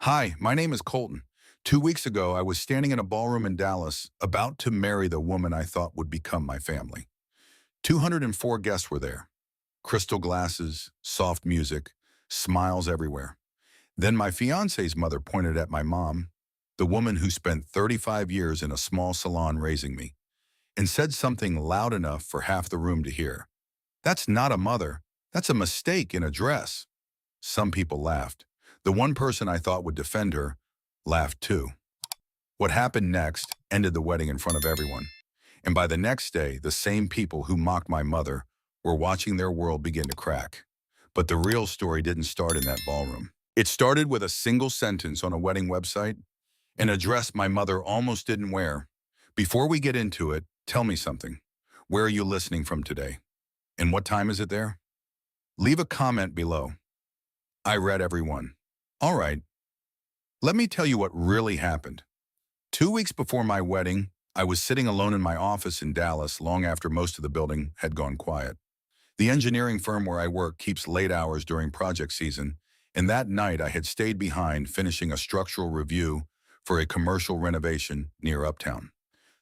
Hi, my name is Colton. 2 weeks ago, I was standing in a ballroom in Dallas, about to marry the woman I thought would become my family. 204 guests were there. Crystal glasses, soft music, smiles everywhere. Then my fiance's mother pointed at my mom, the woman who spent 35 years in a small salon raising me, and said something loud enough for half the room to hear. That's not a mother. That's a mistake in a dress. Some people laughed. The one person I thought would defend her laughed too. What happened next ended the wedding in front of everyone. And by the next day, the same people who mocked my mother were watching their world begin to crack. But the real story didn't start in that ballroom. It started with a single sentence on a wedding website, an address my mother almost didn't wear. Before we get into it, tell me something. Where are you listening from today? And what time is it there? Leave a comment below. I read everyone. All right, let me tell you what really happened. 2 weeks before my wedding, I was sitting alone in my office in Dallas long after most of the building had gone quiet. The engineering firm where I work keeps late hours during project season, and that night I had stayed behind finishing a structural review for a commercial renovation near Uptown.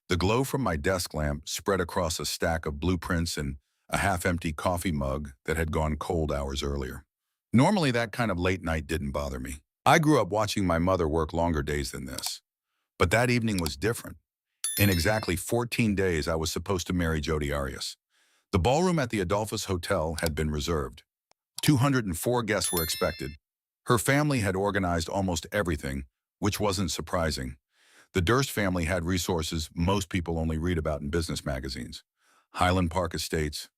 The glow from my desk lamp spread across a stack of blueprints and a half-empty coffee mug that had gone cold hours earlier. Normally, that kind of late night didn't bother me. I grew up watching my mother work longer days than this. But that evening was different. In exactly 14 days, I was supposed to marry Jodi Arias. The ballroom at the Adolphus Hotel had been reserved. 204 guests were expected. Her family had organized almost everything, which wasn't surprising. The Durst family had resources most people only read about in business magazines. Highland Park Estates,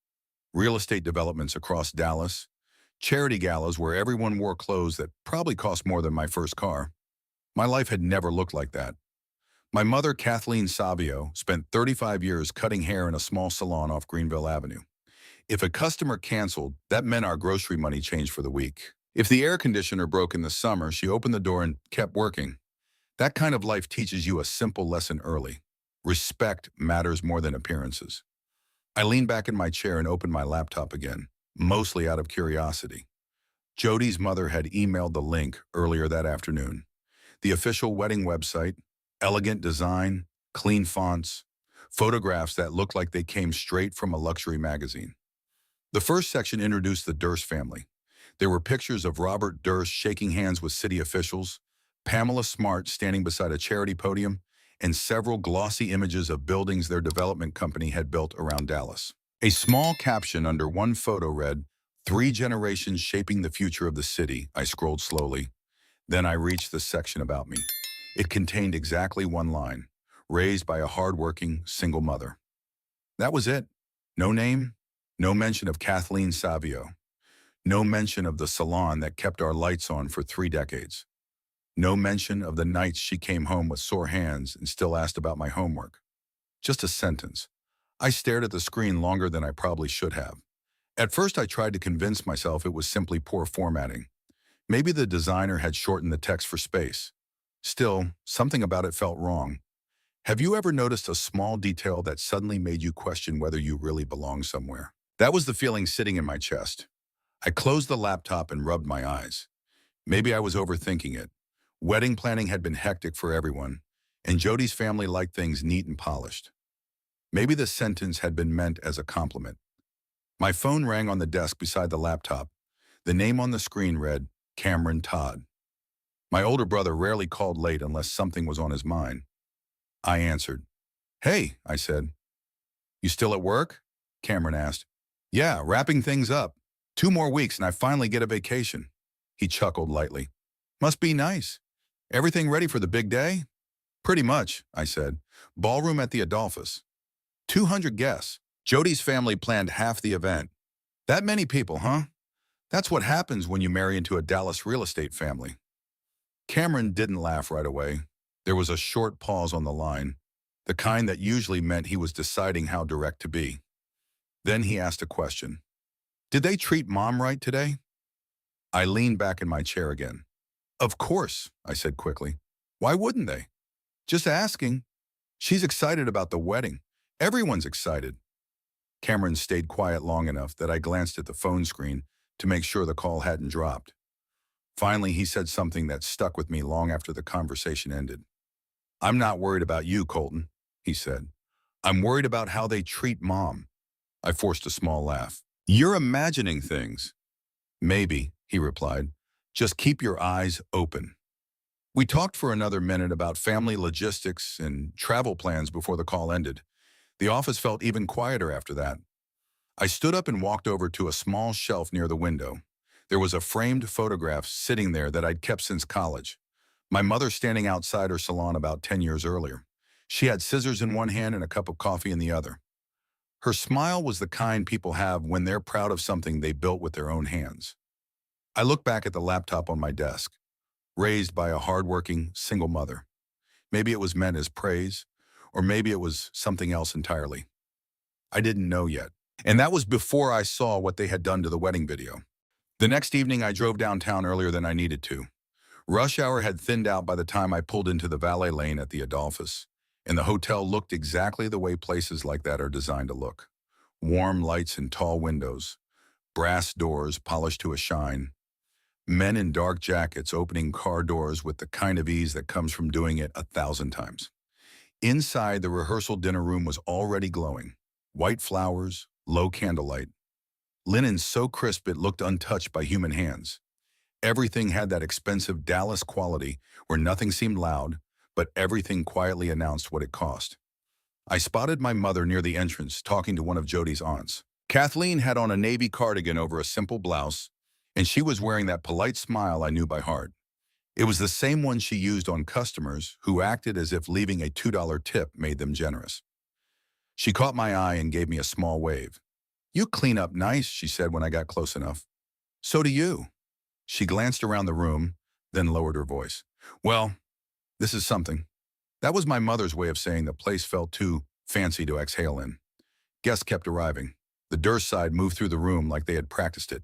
real estate developments across Dallas, charity galas where everyone wore clothes that probably cost more than my first car. My life had never looked like that. My mother, Kathleen Savio, spent 35 years cutting hair in a small salon off Greenville Avenue. If a customer canceled, that meant our grocery money changed for the week. If the air conditioner broke in the summer, she opened the door and kept working. That kind of life teaches you a simple lesson early. Respect matters more than appearances. I leaned back in my chair and opened my laptop again, mostly out of curiosity. Jodi's mother had emailed the link earlier that afternoon. The official wedding website, elegant design, clean fonts, photographs that looked like they came straight from a luxury magazine. The first section introduced the Durst family. There were pictures of Robert Durst shaking hands with city officials, Pamela Smart standing beside a charity podium, and several glossy images of buildings their development company had built around Dallas. A small caption under one photo read, "3 generations shaping the future of the city." I scrolled slowly. Then I reached the section about me. It contained exactly one line, raised by a hardworking single mother. That was it. No name, no mention of Kathleen Savio, no mention of the salon that kept our lights on for 3 decades, no mention of the nights she came home with sore hands and still asked about my homework. Just a sentence. I stared at the screen longer than I probably should have. At first, I tried to convince myself it was simply poor formatting. Maybe the designer had shortened the text for space. Still, something about it felt wrong. Have you ever noticed a small detail that suddenly made you question whether you really belong somewhere? That was the feeling sitting in my chest. I closed the laptop and rubbed my eyes. Maybe I was overthinking it. Wedding planning had been hectic for everyone, and Jodi's family liked things neat and polished. Maybe the sentence had been meant as a compliment. My phone rang on the desk beside the laptop. The name on the screen read, Cameron Todd. My older brother rarely called late unless something was on his mind. I answered. "Hey," I said. "You still at work?" Cameron asked. "Yeah, wrapping things up. 2 more weeks and I finally get a vacation." He chuckled lightly. "Must be nice. Everything ready for the big day?" "Pretty much," I said. "Ballroom at the Adolphus. 200 guests. Jodi's family planned half the event. That many people, huh? That's what happens when you marry into a Dallas real estate family." Cameron didn't laugh right away. There was a short pause on the line, the kind that usually meant he was deciding how direct to be. Then he asked a question. "Did they treat Mom right today?" I leaned back in my chair again. "Of course," I said quickly. "Why wouldn't they? Just asking. She's excited about the wedding. Everyone's excited." Cameron stayed quiet long enough that I glanced at the phone screen to make sure the call hadn't dropped. Finally, he said something that stuck with me long after the conversation ended. "I'm not worried about you, Colton," he said. "I'm worried about how they treat Mom." I forced a small laugh. "You're imagining things." "Maybe," he replied. "Just keep your eyes open." We talked for another minute about family logistics and travel plans before the call ended. The office felt even quieter after that. I stood up and walked over to a small shelf near the window. There was a framed photograph sitting there that I'd kept since college. My mother standing outside her salon about 10 years earlier. She had scissors in one hand and a cup of coffee in the other. Her smile was the kind people have when they're proud of something they built with their own hands. I looked back at the laptop on my desk, raised by a hardworking, single mother. Maybe it was meant as praise, or maybe it was something else entirely. I didn't know yet. And that was before I saw what they had done to the wedding video. The next evening, I drove downtown earlier than I needed to. Rush hour had thinned out by the time I pulled into the valet lane at the Adolphus, and the hotel looked exactly the way places like that are designed to look. Warm lights and tall windows, brass doors polished to a shine, men in dark jackets opening car doors with the kind of ease that comes from doing it 1,000 times. Inside, the rehearsal dinner room was already glowing. White flowers, low candlelight, linen so crisp it looked untouched by human hands. Everything had that expensive Dallas quality where nothing seemed loud, but everything quietly announced what it cost. I spotted my mother near the entrance talking to one of Jody's aunts. Kathleen had on a navy cardigan over a simple blouse, and she was wearing that polite smile I knew by heart. It was the same one she used on customers who acted as if leaving a $2 tip made them generous. She caught my eye and gave me a small wave. "You clean up nice," she said when I got close enough. "So do you." She glanced around the room, then lowered her voice. "Well, this is something." That was my mother's way of saying the place felt too fancy to exhale in. Guests kept arriving. The Durst side moved through the room like they had practiced it.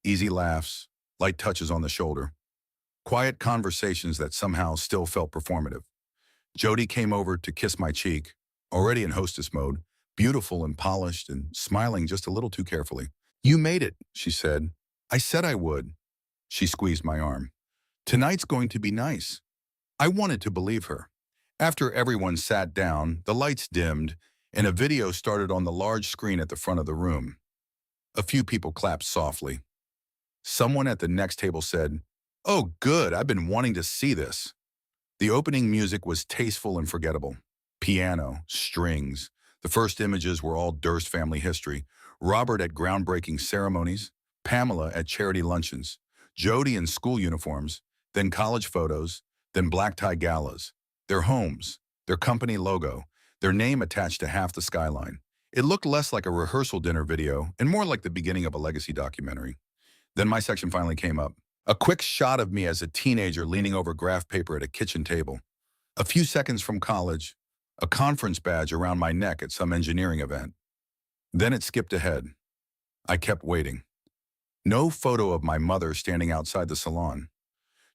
Easy laughs, light touches on the shoulder, quiet conversations that somehow still felt performative. Jody came over to kiss my cheek, already in hostess mode, beautiful and polished and smiling just a little too carefully. "You made it," she said. "I said I would." She squeezed my arm. "Tonight's going to be nice." I wanted to believe her. After everyone sat down, the lights dimmed, and a video started on the large screen at the front of the room. A few people clapped softly. Someone at the next table said, "Oh, good, I've been wanting to see this." The opening music was tasteful and forgettable. Piano, strings. The first images were all Durst family history. Robert at groundbreaking ceremonies, Pamela at charity luncheons, Jody in school uniforms, then college photos, then black tie galas. Their homes, their company logo, their name attached to half the skyline. It looked less like a rehearsal dinner video and more like the beginning of a legacy documentary. Then my section finally came up. A quick shot of me as a teenager leaning over graph paper at a kitchen table. A few seconds from college, a conference badge around my neck at some engineering event. Then it skipped ahead. I kept waiting. No photo of my mother standing outside the salon.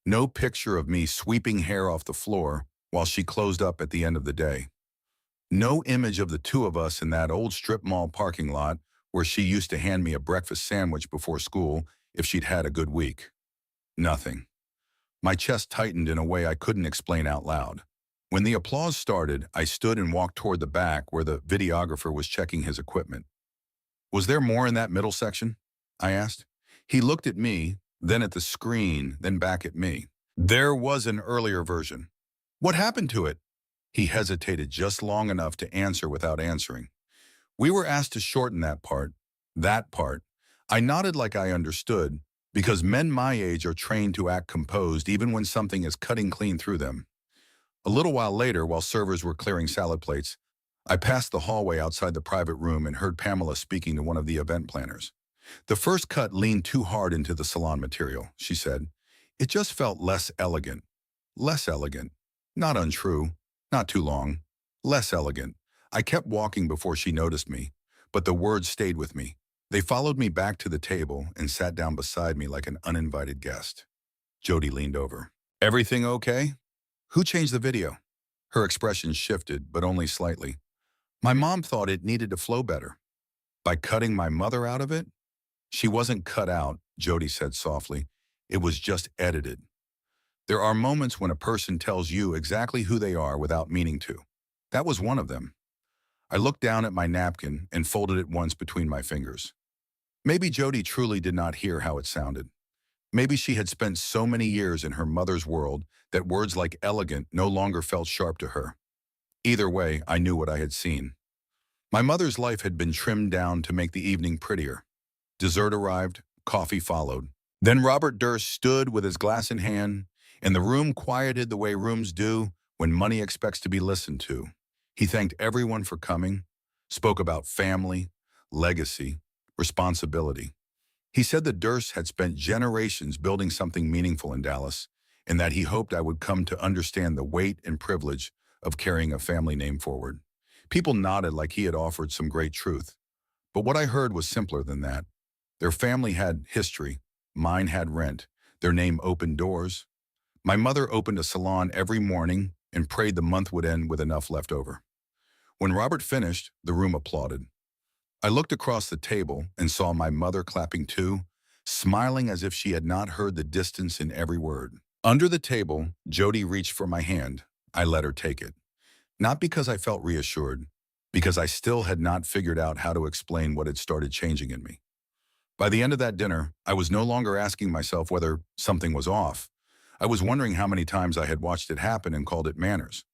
No picture of me sweeping hair off the floor while she closed up at the end of the day. No image of the two of us in that old strip mall parking lot where she used to hand me a breakfast sandwich before school if she'd had a good week. Nothing. My chest tightened in a way I couldn't explain out loud. When the applause started, I stood and walked toward the back where the videographer was checking his equipment. "Was there more in that middle section?" I asked. He looked at me, then at the screen, then back at me. "There was an earlier version." "What happened to it?" He hesitated just long enough to answer without answering. "We were asked to shorten that part." That part. I nodded like I understood, because men my age are trained to act composed even when something is cutting clean through them. A little while later, while servers were clearing salad plates, I passed the hallway outside the private room and heard Pamela speaking to one of the event planners. "The first cut leaned too hard into the salon material," she said. "It just felt less elegant." Less elegant. Not untrue. Not too long. Less elegant. I kept walking before she noticed me, but the words stayed with me. They followed me back to the table and sat down beside me like an uninvited guest. Jody leaned over. "Everything okay?" "Who changed the video?" Her expression shifted, but only slightly. "My mom thought it needed to flow better." "By cutting my mother out of it?" "She wasn't cut out," Jody said softly. It was just edited. There are moments when a person tells you exactly who they are without meaning to. That was one of them. I looked down at my napkin and folded it once between my fingers. Maybe Jody truly did not hear how it sounded. Maybe she had spent so many years in her mother's world that words like elegant no longer felt sharp to her. Either way, I knew what I had seen. My mother's life had been trimmed down to make the evening prettier. Dessert arrived, coffee followed. Then Robert Durst stood with his glass in hand, and the room quieted the way rooms do when money expects to be listened to. He thanked everyone for coming, spoke about family, legacy, responsibility. He said the Dursts had spent generations building something meaningful in Dallas, and that he hoped I would come to understand the weight and privilege of carrying a family name forward. People nodded like he had offered some great truth. But what I heard was simpler than that. Their family had history. Mine had rent. Their name opened doors. My mother opened a salon every morning and prayed the month would end with enough left over. When Robert finished, the room applauded. I looked across the table and saw my mother clapping too, smiling as if she had not heard the distance in every word. Under the table, Jody reached for my hand. I let her take it. Not because I felt reassured, because I still had not figured out how to explain what had started changing in me. By the end of that dinner, I was no longer asking myself whether something was off. I was wondering how many times I had watched it happen and called it manners.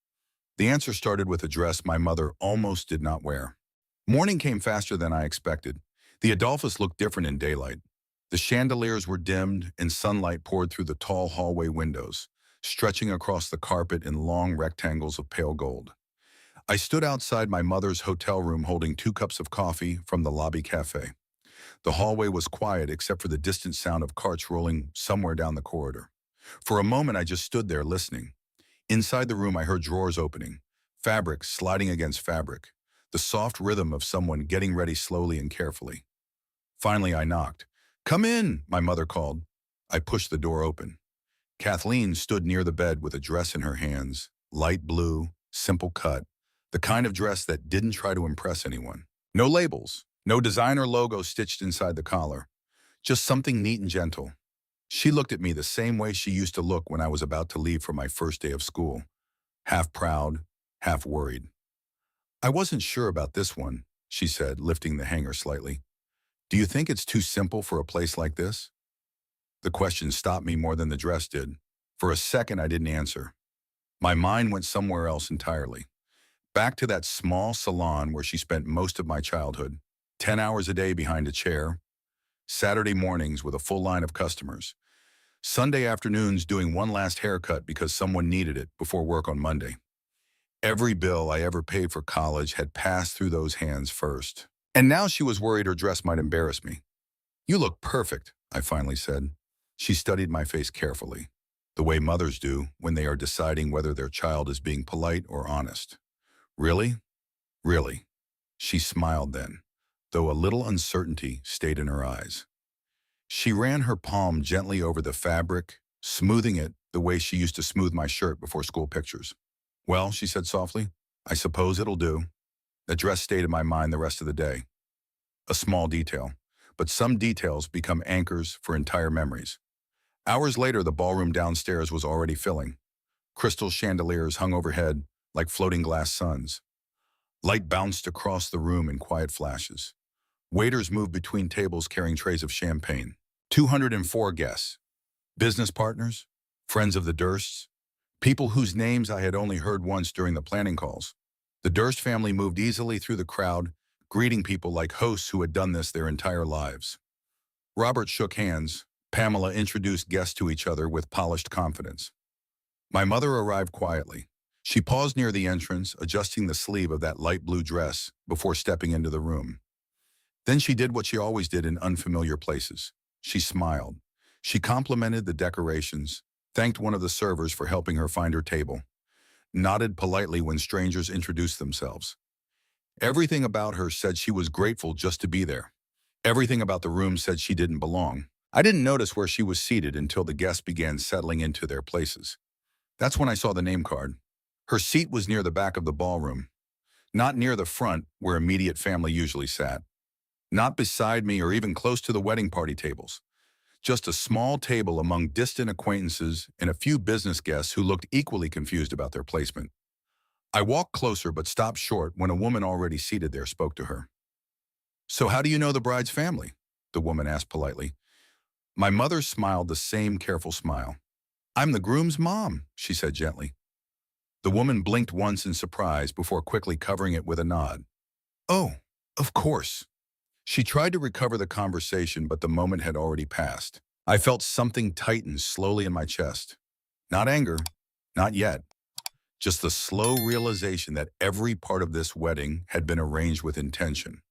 The answer started with a dress my mother almost did not wear. Morning came faster than I expected. The Adolphus looked different in daylight. The chandeliers were dimmed and sunlight poured through the tall hallway windows, stretching across the carpet in long rectangles of pale gold. I stood outside my mother's hotel room holding 2 cups of coffee from the lobby cafe. The hallway was quiet except for the distant sound of carts rolling somewhere down the corridor. For a moment, I just stood there listening. Inside the room, I heard drawers opening, fabric sliding against fabric, the soft rhythm of someone getting ready slowly and carefully. Finally, I knocked. "Come in," my mother called. I pushed the door open. Kathleen stood near the bed with a dress in her hands, light blue, simple cut, the kind of dress that didn't try to impress anyone. No labels, no designer logo stitched inside the collar, just something neat and gentle. She looked at me the same way she used to look when I was about to leave for my first day of school, half proud, half worried. "I wasn't sure about this one," she said, lifting the hanger slightly. "Do you think it's too simple for a place like this?" The question stopped me more than the dress did. For a second, I didn't answer. My mind went somewhere else entirely. Back to that small salon where she spent most of my childhood, 10 hours a day behind a chair, Saturday mornings with a full line of customers, Sunday afternoons doing one last haircut because someone needed it before work on Monday. Every bill I ever paid for college had passed through those hands first. And now she was worried her dress might embarrass me. "You look perfect," I finally said. She studied my face carefully, the way mothers do when they are deciding whether their child is being polite or honest. "Really? Really?" She smiled then, though a little uncertainty stayed in her eyes. She ran her palm gently over the fabric, smoothing it the way she used to smooth my shirt before school pictures. "Well," she said softly, "I suppose it'll do." The dress stayed in my mind the rest of the day. A small detail, but some details become anchors for entire memories. Hours later, the ballroom downstairs was already filling. Crystal chandeliers hung overhead like floating glass suns. Light bounced across the room in quiet flashes. Waiters moved between tables carrying trays of champagne. 204 guests. Business partners, friends of the Dursts, people whose names I had only heard once during the planning calls. The Durst family moved easily through the crowd, greeting people like hosts who had done this their entire lives. Robert shook hands. Pamela introduced guests to each other with polished confidence. My mother arrived quietly. She paused near the entrance, adjusting the sleeve of that light blue dress before stepping into the room. Then she did what she always did in unfamiliar places. She smiled. She complimented the decorations, thanked one of the servers for helping her find her table, nodded politely when strangers introduced themselves. Everything about her said she was grateful just to be there. Everything about the room said she didn't belong. I didn't notice where she was seated until the guests began settling into their places. That's when I saw the name card. Her seat was near the back of the ballroom, not near the front where immediate family usually sat, not beside me or even close to the wedding party tables, just a small table among distant acquaintances and a few business guests who looked equally confused about their placement. I walked closer but stopped short when a woman already seated there spoke to her. "So how do you know the bride's family?" the woman asked politely. My mother smiled the same careful smile. "I'm the groom's mom," she said gently. The woman blinked once in surprise before quickly covering it with a nod. "Oh, of course." She tried to recover the conversation, but the moment had already passed. I felt something tighten slowly in my chest. Not anger, not yet. Just the slow realization that every part of this wedding had been arranged with intention.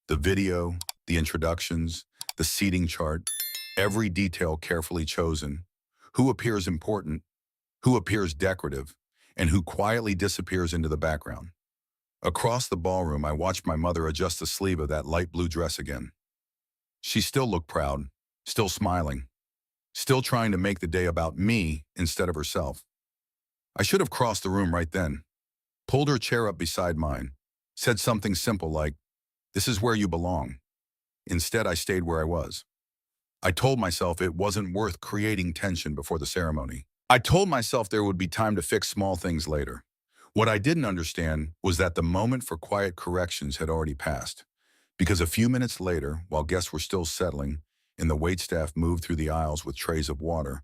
The video, the introductions, the seating chart, every detail carefully chosen. Who appears important, who appears decorative, and who quietly disappears into the background. Across the ballroom, I watched my mother adjust the sleeve of that light blue dress again. She still looked proud, still smiling, still trying to make the day about me instead of herself. I should have crossed the room right then, pulled her chair up beside mine, said something simple like, "This is where you belong." Instead, I stayed where I was. I told myself it wasn't worth creating tension before the ceremony. I told myself there would be time to fix small things later. What I didn't understand was that the moment for quiet corrections had already passed, because a few minutes later, while guests were still settling and the waitstaff moved through the aisles with trays of water,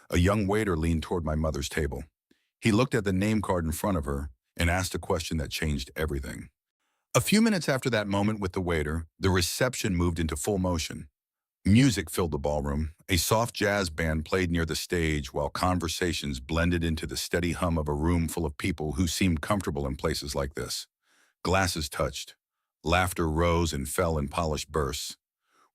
a young waiter leaned toward my mother's table. He looked at the name card in front of her and asked a question that changed everything. A few minutes after that moment with the waiter, the reception moved into full motion. Music filled the ballroom. A soft jazz band played near the stage while conversations blended into the steady hum of a room full of people who seemed comfortable in places like this. Glasses touched. Laughter rose and fell in polished bursts.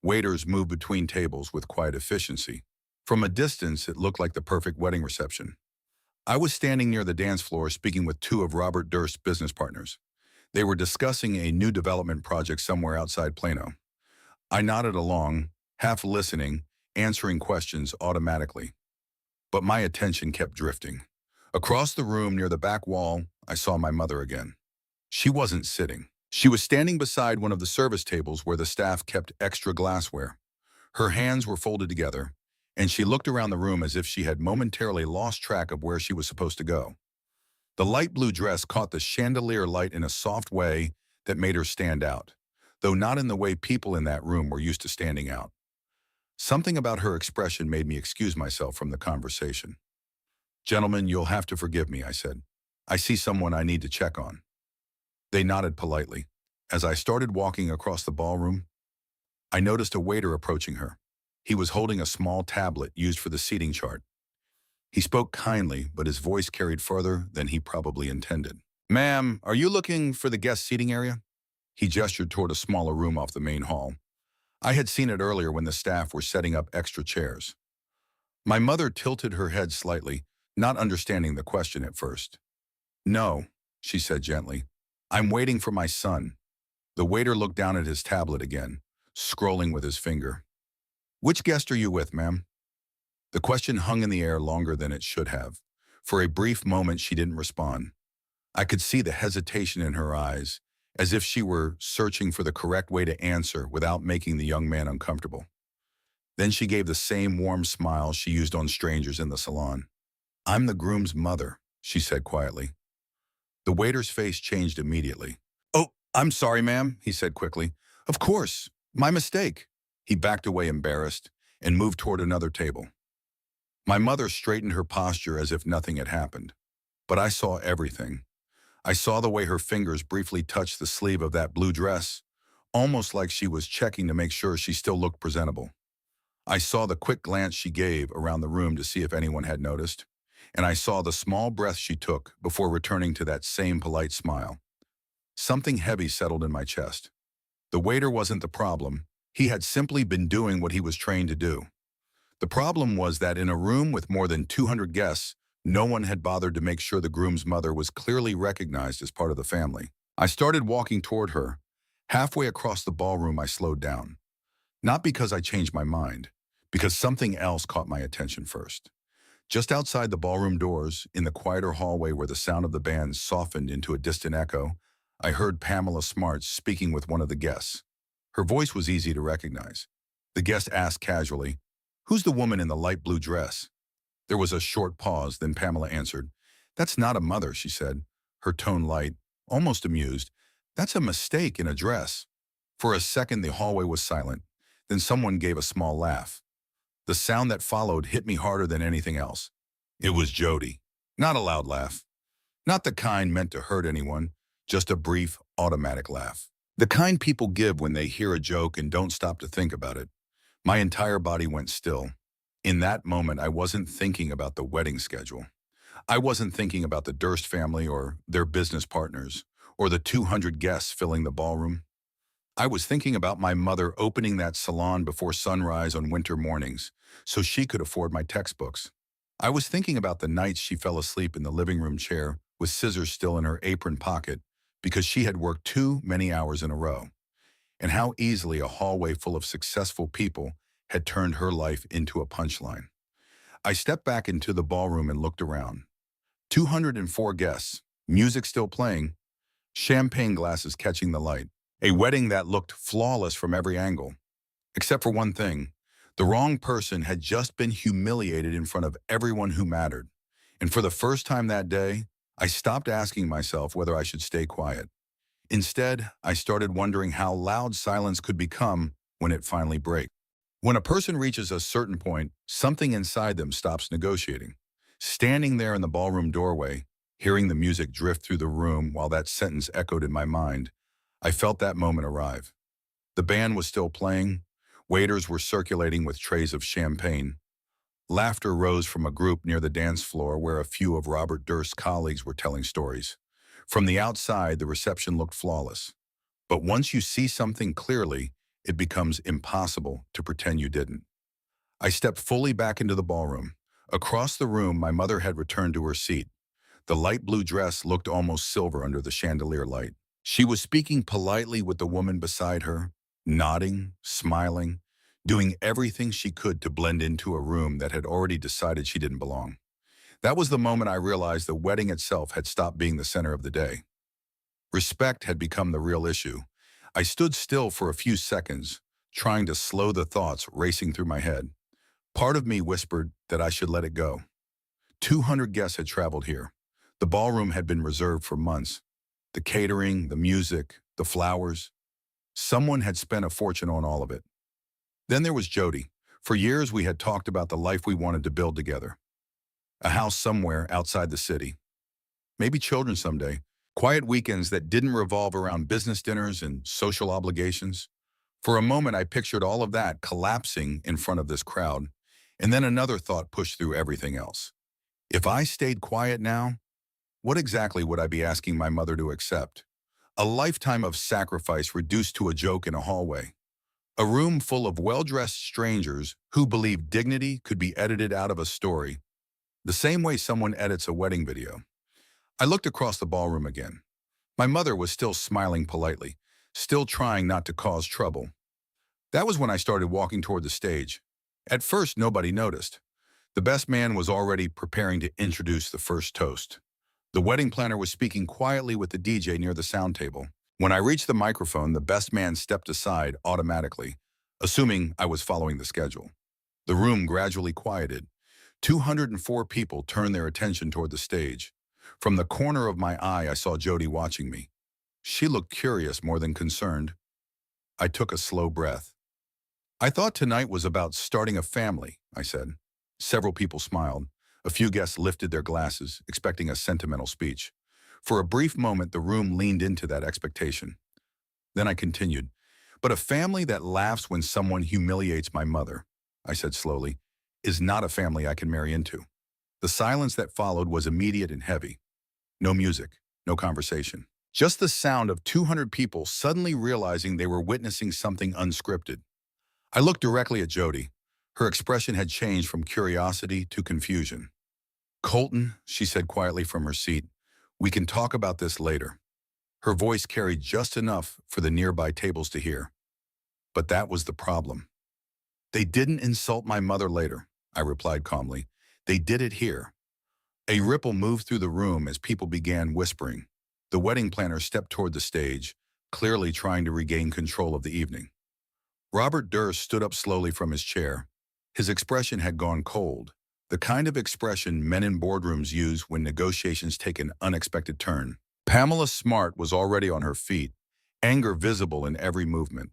Waiters moved between tables with quiet efficiency. From a distance, it looked like the perfect wedding reception. I was standing near the dance floor speaking with two of Robert Durst's business partners. They were discussing a new development project somewhere outside Plano. I nodded along, half listening, answering questions automatically. But my attention kept drifting. Across the room near the back wall, I saw my mother again. She wasn't sitting. She was standing beside one of the service tables where the staff kept extra glassware. Her hands were folded together, and she looked around the room as if she had momentarily lost track of where she was supposed to go. The light blue dress caught the chandelier light in a soft way that made her stand out, though not in the way people in that room were used to standing out. Something about her expression made me excuse myself from the conversation. "Gentlemen, you'll have to forgive me," I said. "I see someone I need to check on." They nodded politely. As I started walking across the ballroom, I noticed a waiter approaching her. He was holding a small tablet used for the seating chart. He spoke kindly, but his voice carried further than he probably intended. "Ma'am, are you looking for the guest seating area?" He gestured toward a smaller room off the main hall. I had seen it earlier when the staff were setting up extra chairs. My mother tilted her head slightly, not understanding the question at first. "No," she said gently. "I'm waiting for my son." The waiter looked down at his tablet again, scrolling with his finger. "Which guest are you with, ma'am?" The question hung in the air longer than it should have. For a brief moment, she didn't respond. I could see the hesitation in her eyes, as if she were searching for the correct way to answer without making the young man uncomfortable. Then she gave the same warm smile she used on strangers in the salon. "I'm the groom's mother," she said quietly. The waiter's face changed immediately. "Oh, I'm sorry, ma'am," he said quickly. "Of course, my mistake." He backed away embarrassed and moved toward another table. My mother straightened her posture as if nothing had happened. But I saw everything. I saw the way her fingers briefly touched the sleeve of that blue dress, almost like she was checking to make sure she still looked presentable. I saw the quick glance she gave around the room to see if anyone had noticed, and I saw the small breath she took before returning to that same polite smile. Something heavy settled in my chest. The waiter wasn't the problem. He had simply been doing what he was trained to do. The problem was that in a room with more than 200 guests, no one had bothered to make sure the groom's mother was clearly recognized as part of the family. I started walking toward her. Halfway across the ballroom, I slowed down. Not because I changed my mind, because something else caught my attention first. Just outside the ballroom doors, in the quieter hallway where the sound of the band softened into a distant echo, I heard Pamela Smarts speaking with one of the guests. Her voice was easy to recognize. The guest asked casually, "Who's the woman in the light blue dress?" There was a short pause, then Pamela answered. "That's not a mother," she said, her tone light, almost amused. "That's a mistake in a dress." For a second, the hallway was silent. Then someone gave a small laugh. The sound that followed hit me harder than anything else. It was Jody. Not a loud laugh. Not the kind meant to hurt anyone, just a brief, automatic laugh. The kind people give when they hear a joke and don't stop to think about it. My entire body went still. In that moment, I wasn't thinking about the wedding schedule. I wasn't thinking about the Durst family or their business partners, or the 200 guests filling the ballroom. I was thinking about my mother opening that salon before sunrise on winter mornings so she could afford my textbooks. I was thinking about the nights she fell asleep in the living room chair with scissors still in her apron pocket because she had worked too many hours in a row, and how easily a hallway full of successful people had turned her life into a punchline. I stepped back into the ballroom and looked around. 204 guests, music still playing, champagne glasses catching the light. A wedding that looked flawless from every angle. Except for one thing. The wrong person had just been humiliated in front of everyone who mattered. And for the first time that day, I stopped asking myself whether I should stay quiet. Instead, I started wondering how loud silence could become when it finally breaks. When a person reaches a certain point, something inside them stops negotiating. Standing there in the ballroom doorway, hearing the music drift through the room while that sentence echoed in my mind, I felt that moment arrive. The band was still playing. Waiters were circulating with trays of champagne. Laughter rose from a group near the dance floor where a few of Robert Durst's colleagues were telling stories. From the outside, the reception looked flawless. But once you see something clearly, it becomes impossible to pretend you didn't. I stepped fully back into the ballroom. Across the room, my mother had returned to her seat. The light blue dress looked almost silver under the chandelier light. She was speaking politely with the woman beside her, nodding, smiling, doing everything she could to blend into a room that had already decided she didn't belong. That was the moment I realized the wedding itself had stopped being the center of the day. Respect had become the real issue. I stood still for a few seconds, trying to slow the thoughts racing through my head. Part of me whispered that I should let it go. 200 guests had traveled here. The ballroom had been reserved for months. The catering, the music, the flowers. Someone had spent a fortune on all of it. Then there was Jody. For years we had talked about the life we wanted to build together. A house somewhere outside the city. Maybe children someday. Quiet weekends that didn't revolve around business dinners and social obligations. For a moment I pictured all of that collapsing in front of this crowd. And then another thought pushed through everything else. If I stayed quiet now, what exactly would I be asking my mother to accept? A lifetime of sacrifice reduced to a joke in a hallway. A room full of well-dressed strangers who believed dignity could be edited out of a story, the same way someone edits a wedding video. I looked across the ballroom again. My mother was still smiling politely, still trying not to cause trouble. That was when I started walking toward the stage. At first, nobody noticed. The best man was already preparing to introduce the first toast. The wedding planner was speaking quietly with the DJ near the sound table. When I reached the microphone, the best man stepped aside automatically, assuming I was following the schedule. The room gradually quieted. 204 people turned their attention toward the stage. From the corner of my eye, I saw Jody watching me. She looked curious more than concerned. I took a slow breath. "I thought tonight was about starting a family," I said. Several people smiled. A few guests lifted their glasses, expecting a sentimental speech. For a brief moment, the room leaned into that expectation. Then I continued. "But a family that laughs when someone humiliates my mother," I said slowly, "is not a family I can marry into." The silence that followed was immediate and heavy. No music, no conversation. Just the sound of 200 people suddenly realizing they were witnessing something unscripted. I looked directly at Jody. Her expression had changed from curiosity to confusion. "Colton," she said quietly from her seat, "we can talk about this later." Her voice carried just enough for the nearby tables to hear. But that was the problem. "They didn't insult my mother later," I replied calmly. "They did it here." A ripple moved through the room as people began whispering. The wedding planner stepped toward the stage, clearly trying to regain control of the evening. Robert Durst stood up slowly from his chair. His expression had gone cold, the kind of expression men in boardrooms use when negotiations take an unexpected turn. Pamela Smart was already on her feet, anger visible in every movement.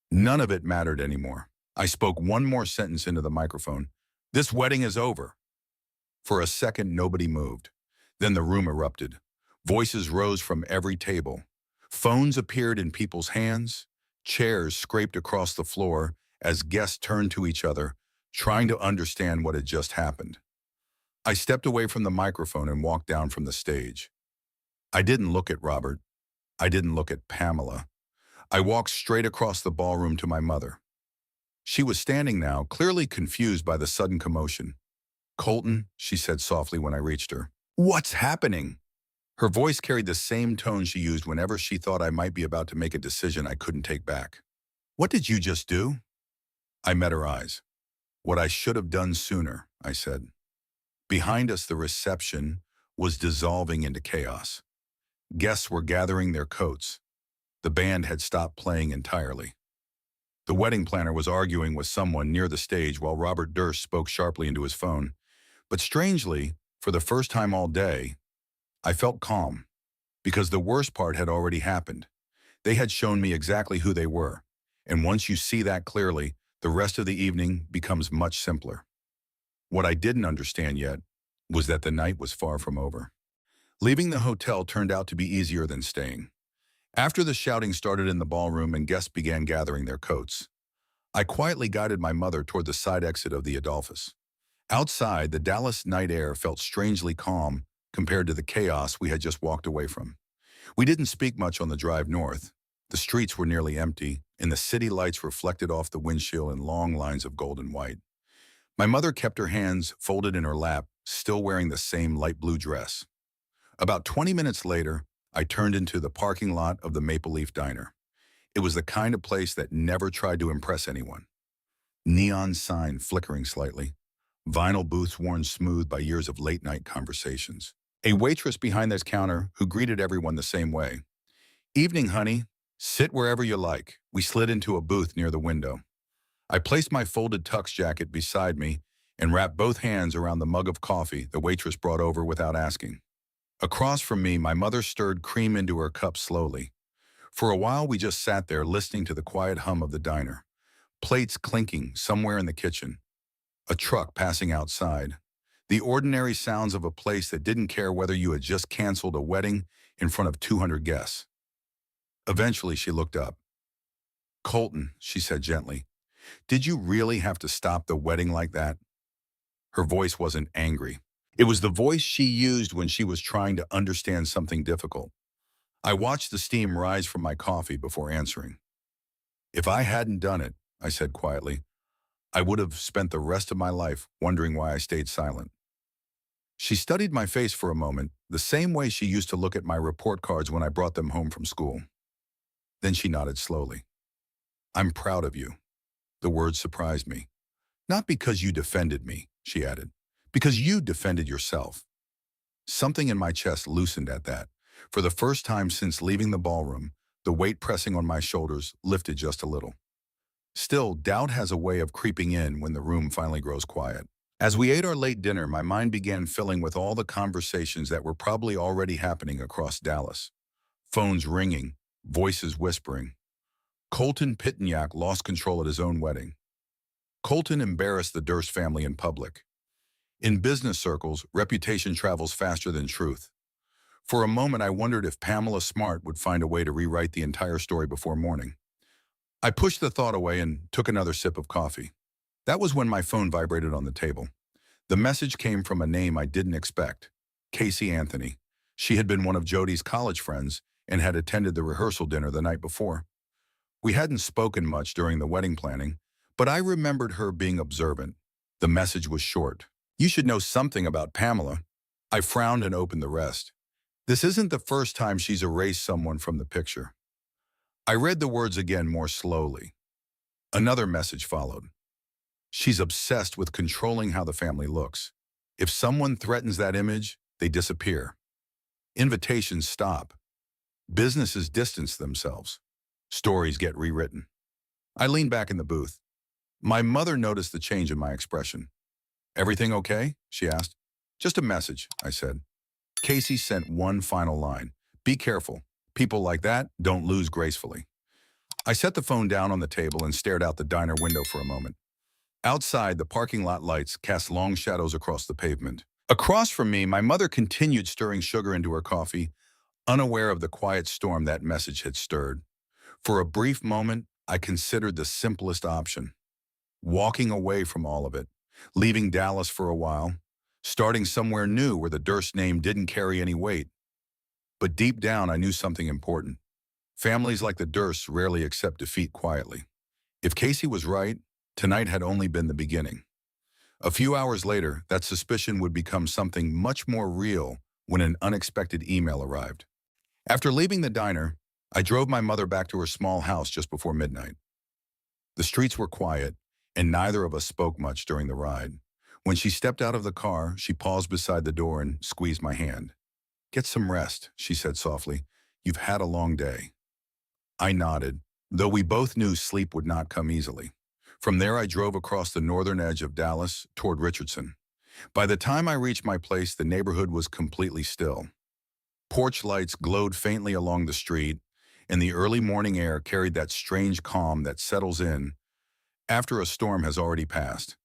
None of it mattered anymore. I spoke one more sentence into the microphone. "This wedding is over." For a second, nobody moved. Then the room erupted. Voices rose from every table. Phones appeared in people's hands. Chairs scraped across the floor as guests turned to each other, trying to understand what had just happened. I stepped away from the microphone and walked down from the stage. I didn't look at Robert. I didn't look at Pamela. I walked straight across the ballroom to my mother. She was standing now, clearly confused by the sudden commotion. "Colton," she said softly when I reached her. "What's happening?" Her voice carried the same tone she used whenever she thought I might be about to make a decision I couldn't take back. "What did you just do?" I met her eyes. "What I should have done sooner," I said. Behind us, the reception was dissolving into chaos. Guests were gathering their coats. The band had stopped playing entirely. The wedding planner was arguing with someone near the stage while Robert Durst spoke sharply into his phone. But strangely, for the first time all day, I felt calm, because the worst part had already happened. They had shown me exactly who they were, and once you see that clearly, the rest of the evening becomes much simpler. What I didn't understand yet was that the night was far from over. Leaving the hotel turned out to be easier than staying. After the shouting started in the ballroom and guests began gathering their coats, I quietly guided my mother toward the side exit of the Adolphus. Outside, the Dallas night air felt strangely calm compared to the chaos we had just walked away from. We didn't speak much on the drive north. The streets were nearly empty, and the city lights reflected off the windshield in long lines of gold and white. My mother kept her hands folded in her lap, still wearing the same light blue dress. About 20 minutes later, I turned into the parking lot of the Maple Leaf Diner. It was the kind of place that never tried to impress anyone. Neon sign flickering slightly. Vinyl booths worn smooth by years of late-night conversations. A waitress behind this counter who greeted everyone the same way. "Evening, honey. Sit wherever you like." We slid into a booth near the window. I placed my folded tux jacket beside me and wrapped both hands around the mug of coffee the waitress brought over without asking. Across from me, my mother stirred cream into her cup slowly. For a while, we just sat there listening to the quiet hum of the diner. Plates clinking somewhere in the kitchen. A truck passing outside. The ordinary sounds of a place that didn't care whether you had just canceled a wedding in front of 200 guests. Eventually, she looked up. "Colton," she said gently, "did you really have to stop the wedding like that?" Her voice wasn't angry. It was the voice she used when she was trying to understand something difficult. I watched the steam rise from my coffee before answering. "If I hadn't done it," I said quietly, "I would have spent the rest of my life wondering why I stayed silent." She studied my face for a moment, the same way she used to look at my report cards when I brought them home from school. Then she nodded slowly. "I'm proud of you." The words surprised me. "Not because you defended me," she added, "because you defended yourself." Something in my chest loosened at that. For the first time since leaving the ballroom, the weight pressing on my shoulders lifted just a little. Still, doubt has a way of creeping in when the room finally grows quiet. As we ate our late dinner, my mind began filling with all the conversations that were probably already happening across Dallas. Phones ringing, voices whispering. Colton Pittenyak lost control at his own wedding. Colton embarrassed the Durst family in public. In business circles, reputation travels faster than truth. For a moment, I wondered if Pamela Smart would find a way to rewrite the entire story before morning. I pushed the thought away and took another sip of coffee. That was when my phone vibrated on the table. The message came from a name I didn't expect, Casey Anthony. She had been one of Jody's college friends and had attended the rehearsal dinner the night before. We hadn't spoken much during the wedding planning, but I remembered her being observant. The message was short. "You should know something about Pamela." I frowned and opened the rest. This isn't the first time she's erased someone from the picture. I read the words again more slowly. Another message followed. "She's obsessed with controlling how the family looks. If someone threatens that image, they disappear. Invitations stop. Businesses distance themselves. Stories get rewritten." I leaned back in the booth. My mother noticed the change in my expression. "Everything okay?" she asked. "Just a message," I said. Casey sent one final line. "Be careful. People like that don't lose gracefully." I set the phone down on the table and stared out the diner window for a moment. Outside, the parking lot lights cast long shadows across the pavement. Across from me, my mother continued stirring sugar into her coffee, unaware of the quiet storm that message had stirred. For a brief moment, I considered the simplest option, walking away from all of it, leaving Dallas for a while, starting somewhere new where the Durst name didn't carry any weight. But deep down, I knew something important. Families like the Dursts rarely accept defeat quietly. If Casey was right, tonight had only been the beginning. A few hours later, that suspicion would become something much more real when an unexpected email arrived. After leaving the diner, I drove my mother back to her small house just before midnight. The streets were quiet, and neither of us spoke much during the ride. When she stepped out of the car, she paused beside the door and squeezed my hand. "Get some rest," she said softly. "You've had a long day." I nodded, though we both knew sleep would not come easily. From there, I drove across the northern edge of Dallas toward Richardson. By the time I reached my place, the neighborhood was completely still. Porch lights glowed faintly along the street, and the early morning air carried that strange calm that settles in after a storm has already passed.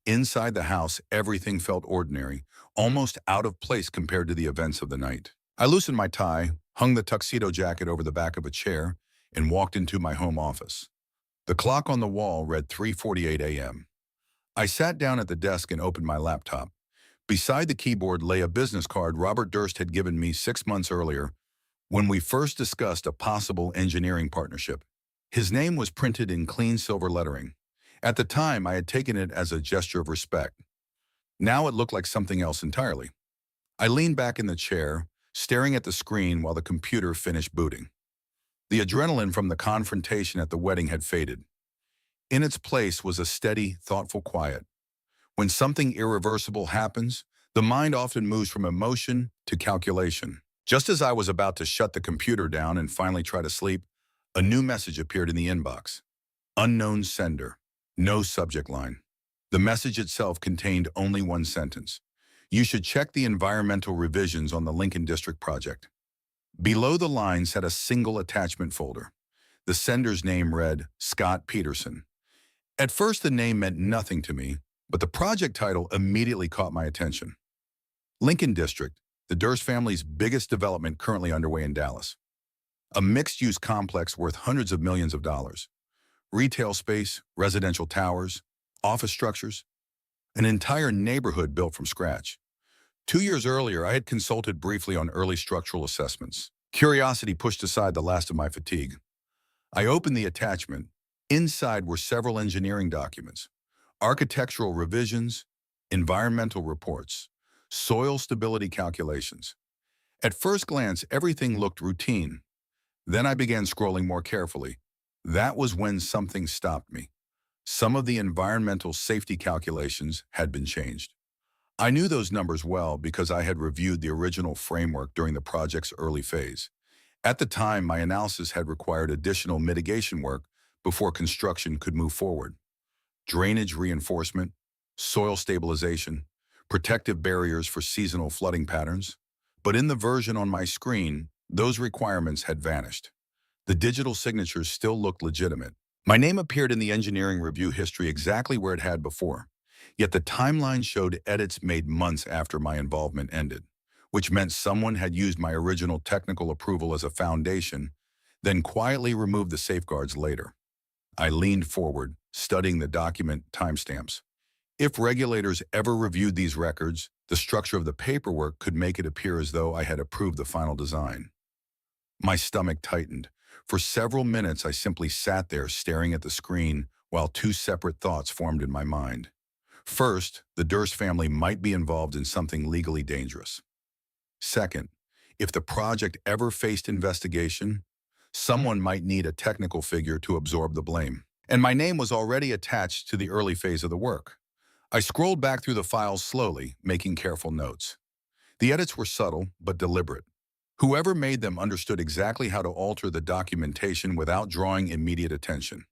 Inside the house, everything felt ordinary, almost out of place compared to the events of the night. I loosened my tie, hung the tuxedo jacket over the back of a chair, and walked into my home office. The clock on the wall read 3:48 a.m. I sat down at the desk and opened my laptop. Beside the keyboard lay a business card Robert Durst had given me 6 months earlier when we first discussed a possible engineering partnership. His name was printed in clean silver lettering. At the time, I had taken it as a gesture of respect. Now it looked like something else entirely. I leaned back in the chair, staring at the screen while the computer finished booting. The adrenaline from the confrontation at the wedding had faded. In its place was a steady, thoughtful quiet. When something irreversible happens, the mind often moves from emotion to calculation. Just as I was about to shut the computer down and finally try to sleep, a new message appeared in the inbox. Unknown sender. No subject line. The message itself contained only one sentence. "You should check the environmental revisions on the Lincoln District project." Below the line sat a single attachment folder. The sender's name read Scott Peterson. At first, the name meant nothing to me, but the project title immediately caught my attention. Lincoln District, the Durst family's biggest development currently underway in Dallas. A mixed-use complex worth hundreds of millions of dollars. Retail space, residential towers, office structures, an entire neighborhood built from scratch. 2 years earlier, I had consulted briefly on early structural assessments. Curiosity pushed aside the last of my fatigue. I opened the attachment. Inside were several engineering documents, architectural revisions, environmental reports, soil stability calculations. At first glance, everything looked routine. Then I began scrolling more carefully. That was when something stopped me. Some of the environmental safety calculations had been changed. I knew those numbers well because I had reviewed the original framework during the project's early phase. At the time, my analysis had required additional mitigation work before construction could move forward. Drainage reinforcement, soil stabilization, protective barriers for seasonal flooding patterns. But in the version on my screen, those requirements had vanished. The digital signatures still looked legitimate. My name appeared in the engineering review history exactly where it had before, yet the timeline showed edits made months after my involvement ended, which meant someone had used my original technical approval as a foundation, then quietly removed the safeguards later. I leaned forward, studying the document timestamps. If regulators ever reviewed these records, the structure of the paperwork could make it appear as though I had approved the final design. My stomach tightened. For several minutes, I simply sat there staring at the screen while two separate thoughts formed in my mind. First, the Durst family might be involved in something legally dangerous. Second, if the project ever faced investigation, someone might need a technical figure to absorb the blame. And my name was already attached to the early phase of the work. I scrolled back through the files slowly, making careful notes. The edits were subtle but deliberate. Whoever made them understood exactly how to alter the documentation without drawing immediate attention.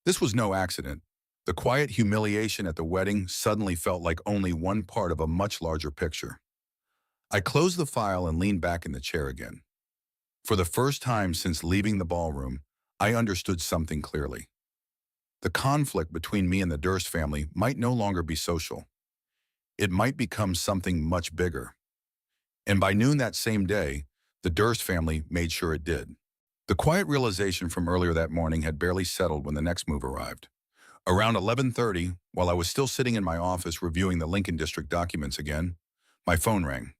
This was no accident. The quiet humiliation at the wedding suddenly felt like only one part of a much larger picture. I closed the file and leaned back in the chair again. For the first time since leaving the ballroom, I understood something clearly. The conflict between me and the Durst family might no longer be social. It might become something much bigger. And by noon that same day, the Durst family made sure it did. The quiet realization from earlier that morning had barely settled when the next move arrived. Around 11:30, while I was still sitting in my office reviewing the Lincoln District documents again, my phone rang.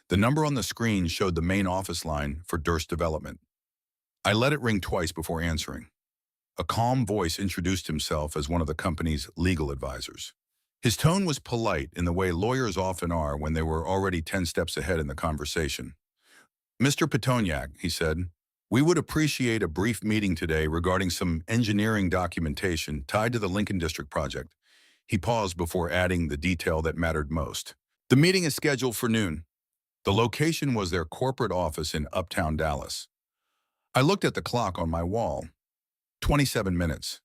The number on the screen showed the main office line for Durst Development. I let it ring twice before answering. A calm voice introduced himself as one of the company's legal advisors. His tone was polite in the way lawyers often are when they were already 10 steps ahead in the conversation. "Mr. Petoniak," he said, "we would appreciate a brief meeting today regarding some engineering documentation tied to the Lincoln District project." He paused before adding the detail that mattered most. "The meeting is scheduled for noon." The location was their corporate office in Uptown Dallas. I looked at the clock on my wall. 27 minutes.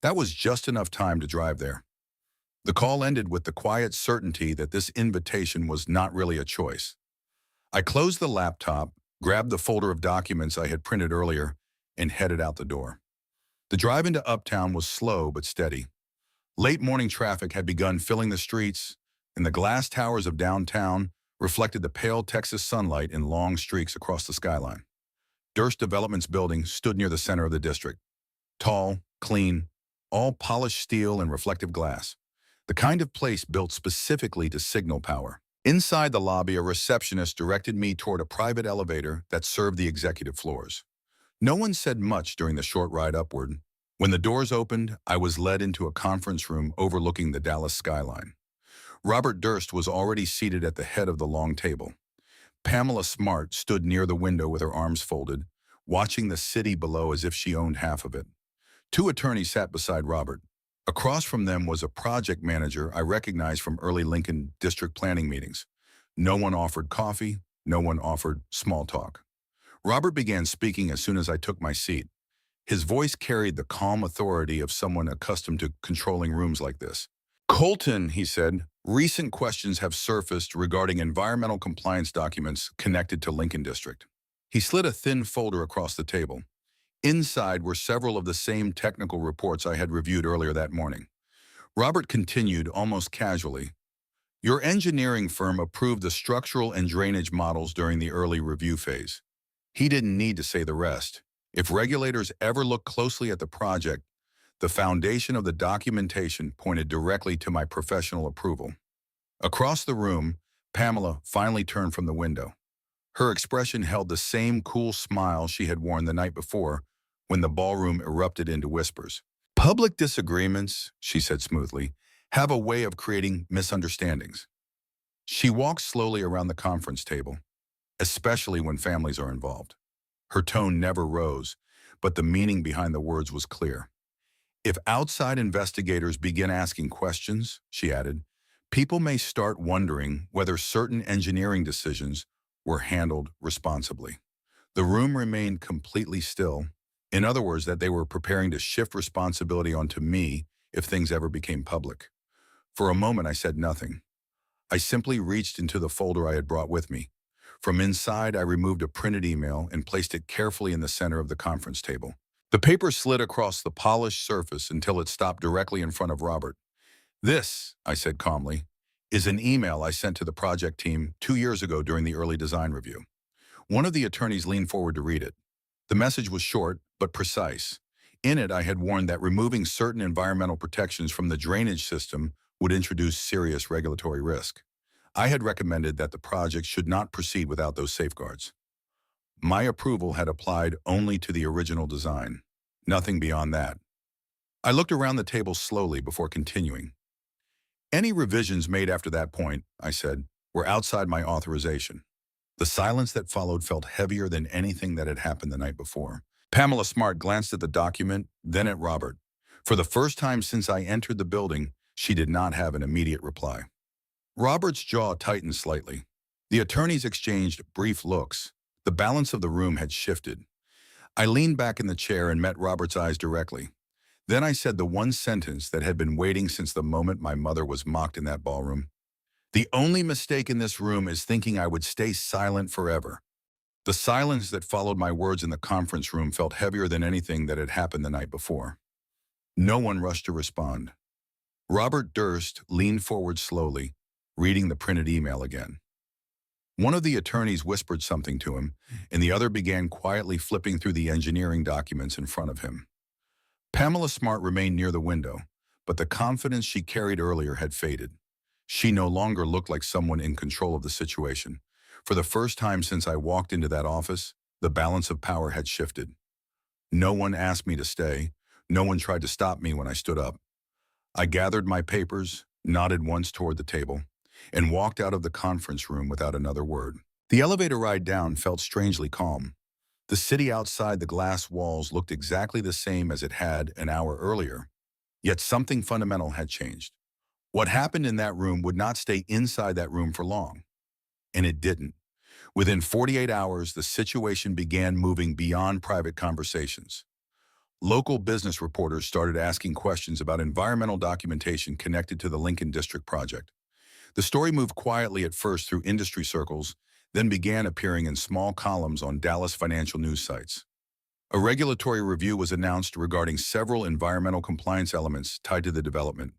That was just enough time to drive there. The call ended with the quiet certainty that this invitation was not really a choice. I closed the laptop, grabbed the folder of documents I had printed earlier, and headed out the door. The drive into Uptown was slow but steady. Late morning traffic had begun filling the streets, and the glass towers of downtown reflected the pale Texas sunlight in long streaks across the skyline. Durst Development's building stood near the center of the district. Tall, clean, all polished steel and reflective glass. The kind of place built specifically to signal power. Inside the lobby, a receptionist directed me toward a private elevator that served the executive floors. No one said much during the short ride upward. When the doors opened, I was led into a conference room overlooking the Dallas skyline. Robert Durst was already seated at the head of the long table. Pamela Smart stood near the window with her arms folded, watching the city below as if she owned half of it. Two attorneys sat beside Robert. Across from them was a project manager I recognized from early Lincoln District planning meetings. No one offered coffee, no one offered small talk. Robert began speaking as soon as I took my seat. His voice carried the calm authority of someone accustomed to controlling rooms like this. "Colton," he said, "recent questions have surfaced regarding environmental compliance documents connected to Lincoln District." He slid a thin folder across the table. Inside were several of the same technical reports I had reviewed earlier that morning. Robert continued almost casually. "Your engineering firm approved the structural and drainage models during the early review phase." He didn't need to say the rest. If regulators ever looked closely at the project, the foundation of the documentation pointed directly to my professional approval. Across the room, Pamela finally turned from the window. Her expression held the same cool smile she had worn the night before when the ballroom erupted into whispers. "Public disagreements," she said smoothly, "have a way of creating misunderstandings." She walked slowly around the conference table, especially when families are involved. Her tone never rose, but the meaning behind the words was clear. "If outside investigators begin asking questions," she added, "people may start wondering whether certain engineering decisions were handled responsibly." The room remained completely still. In other words, that they were preparing to shift responsibility onto me if things ever became public. For a moment, I said nothing. I simply reached into the folder I had brought with me. From inside, I removed a printed email and placed it carefully in the center of the conference table. The paper slid across the polished surface until it stopped directly in front of Robert. "This," I said calmly, "is an email I sent to the project team 2 years ago during the early design review." One of the attorneys leaned forward to read it. The message was short, but precise. In it, I had warned that removing certain environmental protections from the drainage system would introduce serious regulatory risk. I had recommended that the project should not proceed without those safeguards. My approval had applied only to the original design, nothing beyond that. I looked around the table slowly before continuing. "Any revisions made after that point," I said, "were outside my authorization." The silence that followed felt heavier than anything that had happened the night before. Pamela Smart glanced at the document, then at Robert. For the first time since I entered the building, she did not have an immediate reply. Robert's jaw tightened slightly. The attorneys exchanged brief looks. The balance of the room had shifted. I leaned back in the chair and met Robert's eyes directly. Then I said the one sentence that had been waiting since the moment my mother was mocked in that ballroom. The only mistake in this room is thinking I would stay silent forever. The silence that followed my words in the conference room felt heavier than anything that had happened the night before. No one rushed to respond. Robert Durst leaned forward slowly, reading the printed email again. One of the attorneys whispered something to him, and the other began quietly flipping through the engineering documents in front of him. Pamela Smart remained near the window, but the confidence she carried earlier had faded. She no longer looked like someone in control of the situation. For the first time since I walked into that office, the balance of power had shifted. No one asked me to stay. No one tried to stop me when I stood up. I gathered my papers, nodded once toward the table, and walked out of the conference room without another word. The elevator ride down felt strangely calm. The city outside the glass walls looked exactly the same as it had an hour earlier, yet something fundamental had changed. What happened in that room would not stay inside that room for long, and it didn't. Within 48 hours, the situation began moving beyond private conversations. Local business reporters started asking questions about environmental documentation connected to the Lincoln District project. The story moved quietly at first through industry circles, then began appearing in small columns on Dallas financial news sites. A regulatory review was announced regarding several environmental compliance elements tied to the development.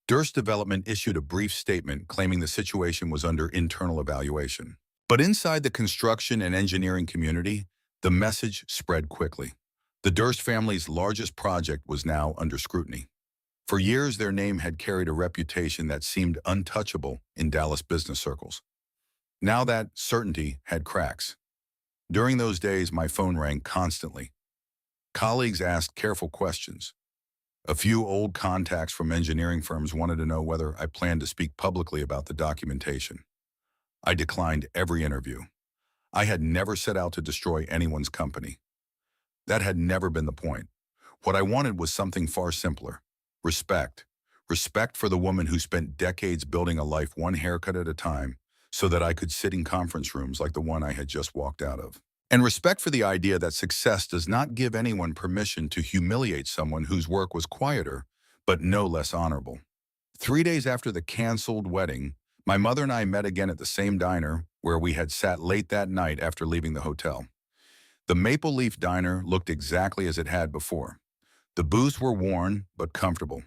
Durst Development issued a brief statement claiming the situation was under internal evaluation. But inside the construction and engineering community, the message spread quickly. The Durst family's largest project was now under scrutiny. For years, their name had carried a reputation that seemed untouchable in Dallas business circles. Now that certainty had cracks. During those days, my phone rang constantly. Colleagues asked careful questions. A few old contacts from engineering firms wanted to know whether I planned to speak publicly about the documentation. I declined every interview. I had never set out to destroy anyone's company. That had never been the point. What I wanted was something far simpler. Respect. Respect for the woman who spent decades building a life one haircut at a time so that I could sit in conference rooms like the one I had just walked out of. And respect for the idea that success does not give anyone permission to humiliate someone whose work was quieter, but no less honorable. 3 days after the canceled wedding, my mother and I met again at the same diner where we had sat late that night after leaving the hotel. The Maple Leaf Diner looked exactly as it had before. The booths were worn, but comfortable.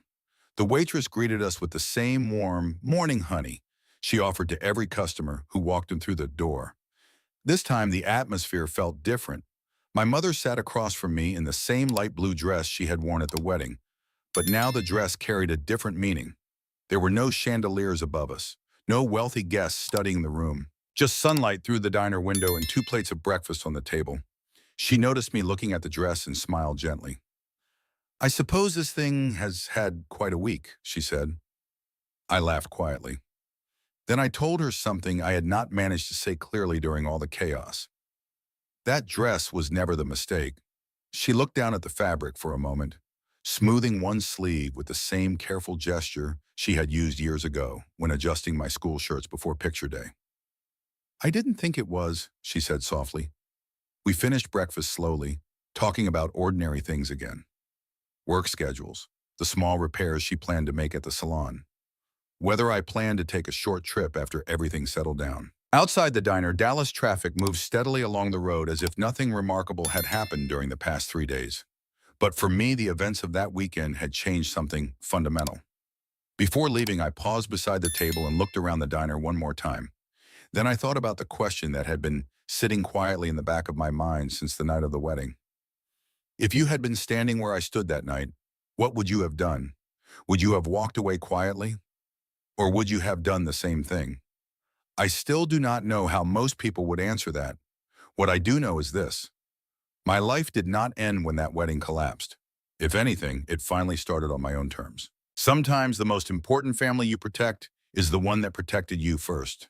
The waitress greeted us with the same warm, "Morning, honey," she offered to every customer who walked in through the door. This time, the atmosphere felt different. My mother sat across from me in the same light blue dress she had worn at the wedding, but now the dress carried a different meaning. There were no chandeliers above us, no wealthy guests studying the room, just sunlight through the diner window and 2 plates of breakfast on the table. She noticed me looking at the dress and smiled gently. "I suppose this thing has had quite a week," she said. I laughed quietly. Then I told her something I had not managed to say clearly during all the chaos. That dress was never the mistake. She looked down at the fabric for a moment, smoothing one sleeve with the same careful gesture she had used years ago when adjusting my school shirts before picture day. "I didn't think it was," she said softly. We finished breakfast slowly, talking about ordinary things again. Work schedules, the small repairs she planned to make at the salon, whether I planned to take a short trip after everything settled down. Outside the diner, Dallas traffic moved steadily along the road as if nothing remarkable had happened during the past 3 days. But for me, the events of that weekend had changed something fundamental. Before leaving, I paused beside the table and looked around the diner one more time. Then I thought about the question that had been sitting quietly in the back of my mind since the night of the wedding. If you had been standing where I stood that night, what would you have done? Would you have walked away quietly? Or would you have done the same thing? I still do not know how most people would answer that. What I do know is this. My life did not end when that wedding collapsed. If anything, it finally started on my own terms. Sometimes the most important family you protect is the one that protected you first.